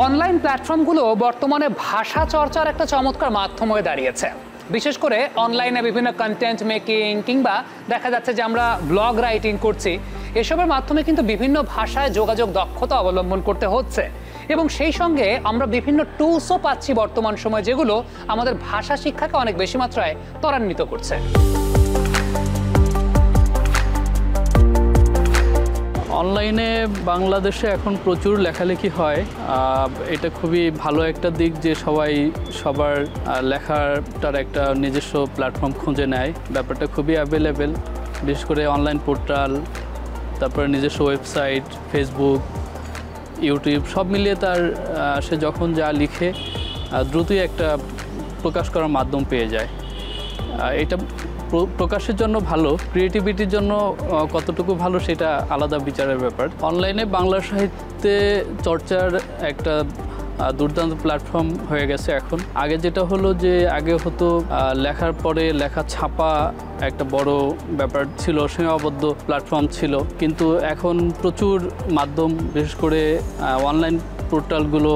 Online প্ল্যাটফর্মগুলো বর্তমানে ভাষা চর্চার একটা চমৎকার মাধ্যম হয়ে দাঁড়িয়েছে। বিশেষ করে অনলাইনে বিভিন্ন কন্টেন্ট মেকিং কিংবা দেখা যাচ্ছে যে আমরা ব্লগ রাইটিং করছি, এসবের মাধ্যমে কিন্তু বিভিন্ন ভাষায় যোগাযোগ দক্ষতা অবলম্বন করতে হচ্ছে এবং সেই সঙ্গে আমরা বিভিন্ন টুলসও পাচ্ছি বর্তমান সময়ে, যেগুলো আমাদের ভাষা শিক্ষাকে অনেক বেশি মাত্রায় ত্বরান্বিত করছে। অনলাইনে বাংলাদেশে এখন প্রচুর লেখালেখি হয়। এটা খুবই ভালো একটা দিক যে সবাই সবার লেখাটার একটা নিজস্ব প্ল্যাটফর্ম খুঁজে নেয়। ব্যাপারটা খুবই অ্যাভেলেবেল, বিশেষ করে অনলাইন পোর্টাল, তারপরে নিজস্ব ওয়েবসাইট, ফেসবুক, ইউটিউব সব মিলিয়ে তার সে যখন যা লিখে দ্রুতই একটা প্রকাশ করার মাধ্যম পেয়ে যায়। এটা প্রকাশের জন্য ভালো, ক্রিয়েটিভিটির জন্য কতটুকু ভালো সেটা আলাদা বিচারের ব্যাপার। অনলাইনে বাংলা সাহিত্যে চর্চার একটা দুর্দান্ত প্ল্যাটফর্ম হয়ে গেছে এখন। আগে যেটা হলো যে আগে হতো লেখার পরে লেখা ছাপা একটা বড় ব্যাপার ছিল, সীমাবদ্ধ প্ল্যাটফর্ম ছিল, কিন্তু এখন প্রচুর মাধ্যম, বিশেষ করে অনলাইন পোর্টালগুলো,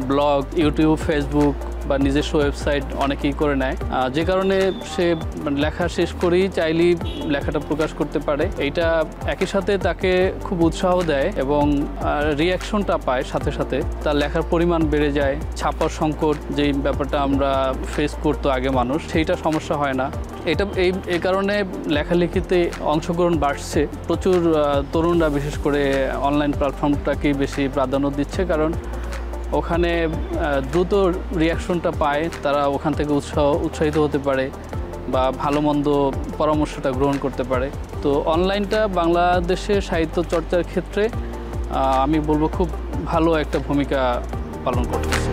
ব্লগ, ইউটিউব, ফেসবুক বা নিজস্ব ওয়েবসাইট অনেকেই করে নেয়, যে কারণে সে লেখা শেষ করেই চাইলেই লেখাটা প্রকাশ করতে পারে। এইটা একই সাথে তাকে খুব উৎসাহ দেয় এবং রিয়াকশনটা পায়, সাথে সাথে তার লেখার পরিমাণ বেড়ে যায়। ছাপার সংকট যেই ব্যাপারটা আমরা ফেস করতো আগে মানুষ, সেইটা সমস্যা হয় না। এটা এই কারণে লেখালেখিতে অংশগ্রহণ বাড়ছে। প্রচুর তরুণরা বিশেষ করে অনলাইন প্ল্যাটফর্মটাকেই বেশি প্রাধান্য দিচ্ছে, কারণ ওখানে দ্রুত রিয়াকশনটা পায়, তারা ওখান থেকে উৎসাহিত হতে পারে বা ভালো মন্দ পরামর্শটা গ্রহণ করতে পারে। তো অনলাইনটা বাংলাদেশে সাহিত্য চর্চার ক্ষেত্রে আমি বলবো খুব ভালো একটা ভূমিকা পালন করতেছে।